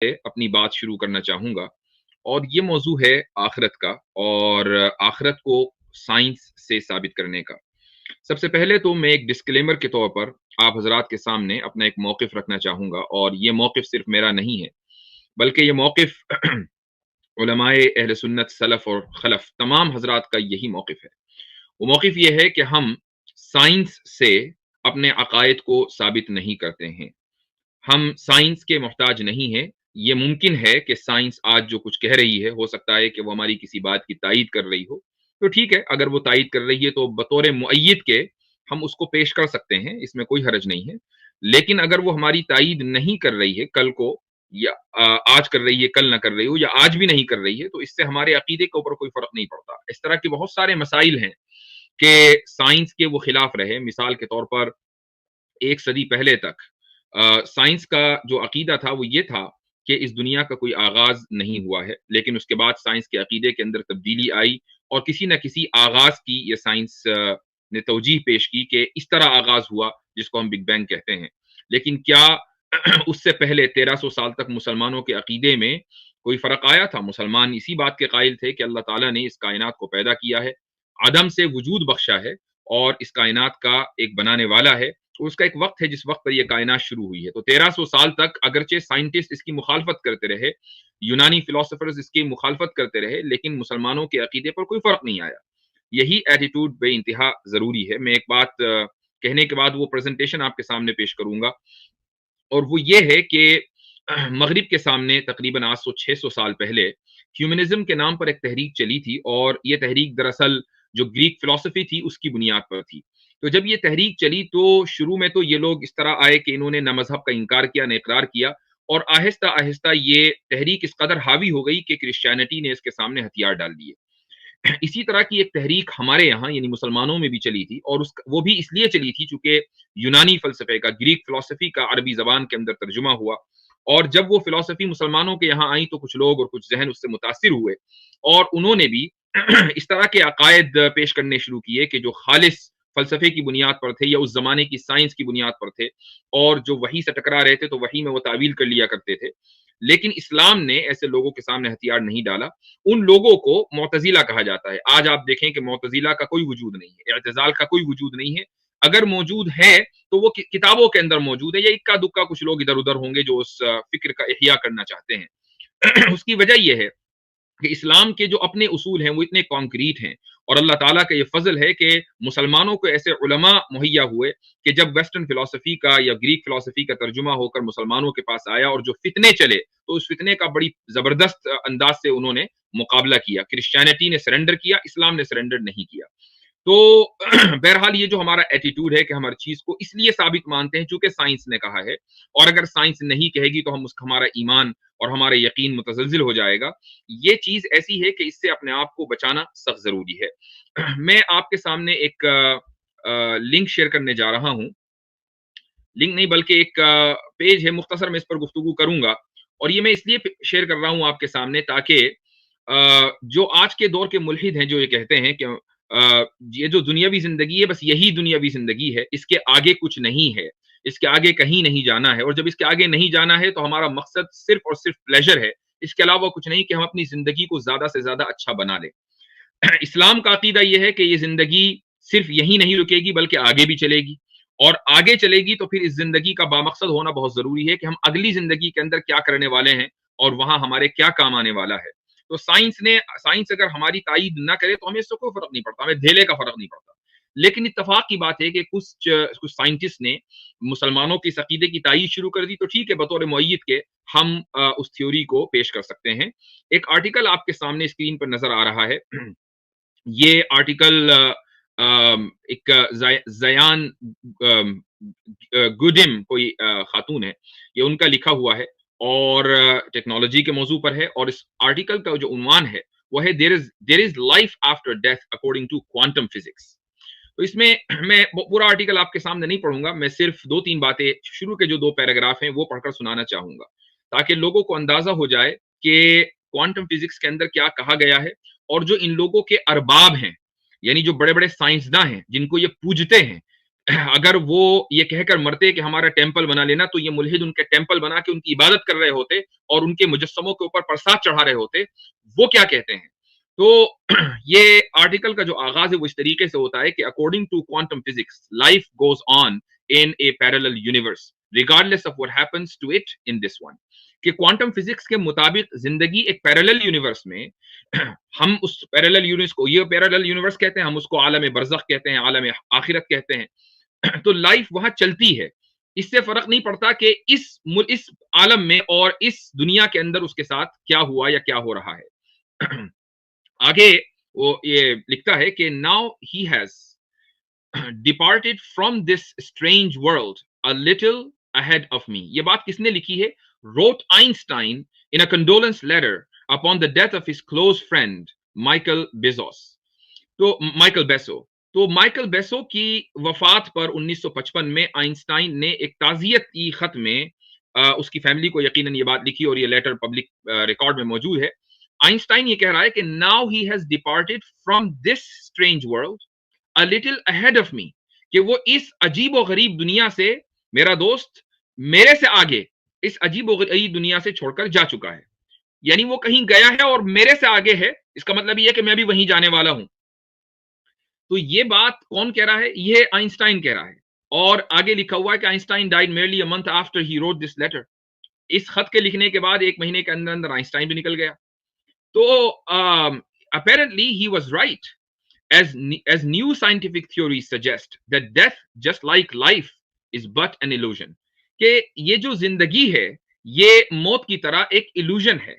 اپنی بات شروع کرنا چاہوں گا، اور یہ موضوع ہے آخرت کا، اور آخرت کو سائنس سے ثابت کرنے کا۔ سب سے پہلے تو میں ایک ڈسکلیمر کے طور پر آپ حضرات کے سامنے اپنا ایک موقف رکھنا چاہوں گا، اور یہ موقف صرف میرا نہیں ہے، بلکہ یہ موقف علماء اہل سنت سلف اور خلف تمام حضرات کا یہی موقف ہے۔ وہ موقف یہ ہے کہ ہم سائنس سے اپنے عقائد کو ثابت نہیں کرتے ہیں، ہم سائنس کے محتاج نہیں ہیں۔ یہ ممکن ہے کہ سائنس آج جو کچھ کہہ رہی ہے، ہو سکتا ہے کہ وہ ہماری کسی بات کی تائید کر رہی ہو، تو ٹھیک ہے، اگر وہ تائید کر رہی ہے تو بطور مؤید کے ہم اس کو پیش کر سکتے ہیں، اس میں کوئی حرج نہیں ہے۔ لیکن اگر وہ ہماری تائید نہیں کر رہی ہے کل کو، یا آج کر رہی ہے کل نہ کر رہی ہو، یا آج بھی نہیں کر رہی ہے، تو اس سے ہمارے عقیدے کے اوپر کوئی فرق نہیں پڑتا۔ اس طرح کے بہت سارے مسائل ہیں کہ سائنس کے وہ خلاف رہے۔ مثال کے طور پر ایک صدی پہلے تک سائنس کا جو عقیدہ تھا وہ یہ تھا کہ اس دنیا کا کوئی آغاز نہیں ہوا ہے، لیکن اس کے بعد سائنس کے عقیدے کے اندر تبدیلی آئی، اور کسی نہ کسی آغاز کی یہ سائنس نے توجیہ پیش کی کہ اس طرح آغاز ہوا جس کو ہم بگ بینگ کہتے ہیں۔ لیکن کیا اس سے پہلے 1300 سال تک مسلمانوں کے عقیدے میں کوئی فرق آیا تھا؟ مسلمان اسی بات کے قائل تھے کہ اللہ تعالیٰ نے اس کائنات کو پیدا کیا ہے، عدم سے وجود بخشا ہے، اور اس کائنات کا ایک بنانے والا ہے۔ اس کا ایک وقت ہے جس وقت پر یہ کائنات شروع ہوئی ہے۔ تو 1300 سال تک اگرچہ سائنٹسٹ اس کی مخالفت کرتے رہے، یونانی فلاسفرز اس کی مخالفت کرتے رہے، لیکن مسلمانوں کے عقیدے پر کوئی فرق نہیں آیا۔ یہی ایٹیٹیوڈ بے انتہا ضروری ہے۔ میں ایک بات کہنے کے بعد وہ پریزنٹیشن آپ کے سامنے پیش کروں گا، اور وہ یہ ہے کہ مغرب کے سامنے تقریباً 800-600 سال پہلے ہیومنزم کے نام پر ایک تحریک چلی تھی، اور یہ تحریک دراصل جو گریک فلسفی تھی اس کی بنیاد پر تھی۔ تو جب یہ تحریک چلی تو شروع میں تو یہ لوگ اس طرح آئے کہ انہوں نے نہ مذہب کا انکار کیا نہ اقرار کیا، اور آہستہ آہستہ یہ تحریک اس قدر حاوی ہو گئی کہ کرسچینٹی نے اس کے سامنے ہتھیار ڈال دیے۔ اسی طرح کی ایک تحریک ہمارے یہاں یعنی مسلمانوں میں بھی چلی تھی، اور وہ بھی اس لیے چلی تھی چونکہ یونانی فلسفے کا، گریک فلسفی کا عربی زبان کے اندر ترجمہ ہوا، اور جب وہ فلسفی مسلمانوں کے یہاں آئی تو کچھ لوگ اور کچھ ذہن اس سے متاثر ہوئے، اور انہوں نے بھی اس طرح کے عقائد پیش کرنے شروع کیے کہ جو خالص فلسفے کی بنیاد پر تھے، یا اس زمانے کی سائنس کی بنیاد پر تھے، اور جو وحی سے ٹکرا رہے تھے تو وحی میں وہ تعویل کر لیا کرتے تھے۔ لیکن اسلام نے ایسے لوگوں کے سامنے ہتھیار نہیں ڈالا۔ ان لوگوں کو معتزلہ کہا جاتا ہے۔ آج آپ دیکھیں کہ معتزلہ کا کوئی وجود نہیں ہے، اعتزال کا کوئی وجود نہیں ہے۔ اگر موجود ہے تو وہ کتابوں کے اندر موجود ہے، یا اکا دکا کچھ لوگ ادھر ادھر ہوں گے جو اس فکر کا احیاء کرنا چاہتے ہیں۔ اس کی وجہ یہ ہے کہ اسلام کے جو اپنے اصول ہیں وہ اتنے کانکریٹ ہیں، اور اللہ تعالیٰ کا یہ فضل ہے کہ مسلمانوں کو ایسے علماء مہیا ہوئے کہ جب ویسٹرن فلسفی کا یا گریک فلسفی کا ترجمہ ہو کر مسلمانوں کے پاس آیا اور جو فتنے چلے، تو اس فتنے کا بڑی زبردست انداز سے انہوں نے مقابلہ کیا۔ کرسچینٹی نے سرنڈر کیا، اسلام نے سرنڈر نہیں کیا۔ تو بہرحال یہ جو ہمارا ایٹیٹیوڈ ہے کہ ہم ہر چیز کو اس لیے ثابت مانتے ہیں چونکہ سائنس نے کہا ہے، اور اگر سائنس نہیں کہے گی تو ہمارا ایمان اور ہمارا یقین متزلزل ہو جائے گا، یہ چیز ایسی ہے کہ اس سے اپنے آپ کو بچانا سخت ضروری ہے۔ میں آپ کے سامنے ایک لنک شیئر کرنے جا رہا ہوں، لنک نہیں بلکہ ایک پیج ہے، مختصر میں اس پر گفتگو کروں گا، اور یہ میں اس لیے شیئر کر رہا ہوں آپ کے سامنے تاکہ جو آج کے دور کے ملحد ہیں جو یہ کہتے ہیں کہ یہ جو دنیاوی زندگی ہے بس یہی دنیاوی زندگی ہے، اس کے آگے کچھ نہیں ہے، اس کے آگے کہیں نہیں جانا ہے، اور جب اس کے آگے نہیں جانا ہے تو ہمارا مقصد صرف اور صرف پلیجر ہے، اس کے علاوہ کچھ نہیں کہ ہم اپنی زندگی کو زیادہ سے زیادہ اچھا بنا لیں۔ اسلام کا عقیدہ یہ ہے کہ یہ زندگی صرف یہی نہیں رکے گی بلکہ آگے بھی چلے گی، اور آگے چلے گی تو پھر اس زندگی کا بامقصد ہونا بہت ضروری ہے کہ ہم اگلی زندگی کے اندر کیا کرنے والے ہیں اور وہاں ہمارے کیا کام آنے والا ہے۔ تو سائنس اگر ہماری تائید نہ کرے تو ہمیں اس سے کوئی فرق نہیں پڑتا، ہمیں دھیلے کا فرق نہیں پڑتا۔ لیکن اتفاق کی بات ہے کہ کچھ سائنٹسٹ نے مسلمانوں کی اس عقیدے کی تائید شروع کر دی، تو ٹھیک ہے، بطور معید کے ہم اس تھیوری کو پیش کر سکتے ہیں۔ ایک آرٹیکل آپ کے سامنے اسکرین پر نظر آ رہا ہے۔ یہ آرٹیکل ایک زیان گوڈم کوئی خاتون ہے، یہ ان کا لکھا ہوا ہے، اور ٹیکنالوجی کے موضوع پر ہے، اور اس آرٹیکل کا جو عنوان ہے وہ ہے there is life after death according to quantum physics۔ تو اس میں میں پورا آرٹیکل آپ کے سامنے نہیں پڑھوں گا، میں صرف 2-3 باتیں شروع کے جو 2 پیراگراف ہیں وہ پڑھ کر سنانا چاہوں گا تاکہ لوگوں کو اندازہ ہو جائے کہ کوانٹم فزکس کے اندر کیا کہا گیا ہے، اور جو ان لوگوں کے ارباب ہیں، یعنی جو بڑے بڑے سائنسداں ہیں جن کو یہ پوجتے ہیں، اگر وہ یہ کہہ کر مرتے کہ ہمارا ٹیمپل بنا لینا، تو یہ ملحد ان کے ٹیمپل بنا کے ان کی عبادت کر رہے ہوتے اور ان کے مجسموں کے اوپر پرساد چڑھا رہے ہوتے۔ وہ کیا کہتے ہیں؟ تو یہ آرٹیکل کا جو آغاز ہے وہ اس طریقے سے ہوتا ہے کہ according to quantum physics life goes on in a parallel universe regardless of what happens to it in this one، کہ کوانٹم فزکس کے مطابق زندگی ایک پیرالل یونیورس میں، ہم اس پیرالل یونیورس کو یہ پیرالل یونیورس کہتے ہیں، ہم اس کو عالم برزخ کہتے ہیں، عالم آخرت کہتے ہیں، تو لائف وہاں چلتی ہے، اس سے فرق نہیں پڑتا کہ اس عالم میں اور اس دنیا کے اندر اس کے ساتھ کیا ہوا یا کیا ہو رہا ہے۔ آگے وہ یہ لکھتا ہے کہ now he has departed from this strange world a little ahead of me۔ یہ بات کس نے لکھی ہے؟ wrote Einstein in a condolence letter upon the death of his close friend Michael Bezos۔ تو مائیکل بیسو کی وفات پر 1955 میں آئنسٹائن نے ایک تعزیت کی خط میں اس کی فیملی کو یقیناً یہ بات لکھی اور یہ لیٹر پبلک ریکارڈ میں موجود ہے۔ آئنسٹائن یہ کہہ رہا ہے کہ now he has departed from this strange world a little ahead of me، کہ وہ اس عجیب و غریب دنیا سے، میرا دوست میرے سے آگے اس عجیب و غریب دنیا سے چھوڑ کر جا چکا ہے، یعنی وہ کہیں گیا ہے اور میرے سے آگے ہے، اس کا مطلب یہ ہے کہ میں بھی وہیں جانے والا ہوں۔ تو یہ بات کون کہہ رہا ہے؟ یہ آئنسٹائن کہہ رہا ہے، اور آگے لکھا ہوا ہے کہ Einstein died merely a month after he wrote this letter۔ اس خط کے لکھنے کے بعد ایک مہینے کے اندر اندر آئنسٹائن بھی نکل گیا۔ تو apparently he was right as new scientific theories suggest that death just like life is but an illusion، کہ یہ جو زندگی ہے یہ موت کی طرح ایک illusion ہے۔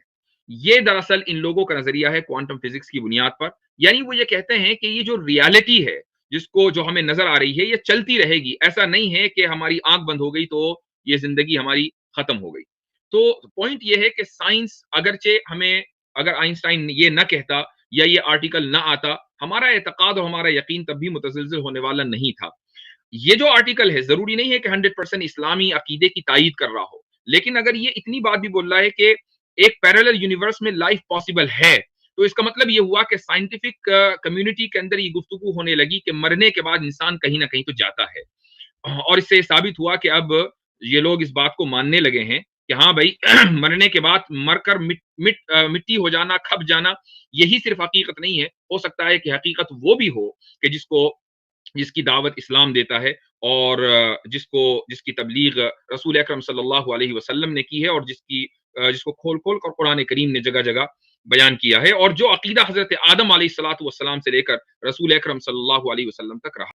یہ دراصل ان لوگوں کا نظریہ ہے کوانٹم فزکس کی بنیاد پر، یعنی وہ یہ کہتے ہیں کہ یہ جو ریالٹی ہے جو ہمیں نظر آ رہی ہے یہ چلتی رہے گی، ایسا نہیں ہے کہ ہماری آنکھ بند ہو گئی تو یہ زندگی ہماری ختم ہو گئی۔ تو پوائنٹ یہ ہے کہ سائنس اگرچہ ہمیں، اگر آئنسٹائن یہ نہ کہتا یا یہ آرٹیکل نہ آتا، ہمارا اعتقاد اور ہمارا یقین تب بھی متزلزل ہونے والا نہیں تھا۔ یہ جو آرٹیکل ہے ضروری نہیں ہے کہ 100% اسلامی عقیدے کی تائید کر رہا ہو، لیکن اگر یہ اتنی بات بھی بول رہا ہے کہ ایک پیرالل یونیورس میں لائف پاسبل ہے، تو اس کا مطلب یہ ہوا کہ سائنٹیفک کمیونٹی کے اندر یہ گفتگو ہونے لگی کہ مرنے کے بعد انسان کہیں نہ کہیں تو جاتا ہے، اور اس سے ثابت ہوا کہ اب یہ لوگ اس بات کو ماننے لگے ہیں کہ ہاں بھائی مرنے کے بعد مر کر مٹی ہو جانا، کھپ جانا، یہی صرف حقیقت نہیں ہے، ہو سکتا ہے کہ حقیقت وہ بھی ہو کہ جس کی دعوت اسلام دیتا ہے، اور جس کی تبلیغ رسول اکرم صلی اللہ علیہ وسلم نے کی ہے، اور جس کو کھول کھول کر قرآن کریم نے جگہ جگہ بیان کیا ہے، اور جو عقیدہ حضرت آدم علیہ الصلوۃ والسلام سے لے کر رسول اکرم صلی اللہ علیہ وسلم تک رہا۔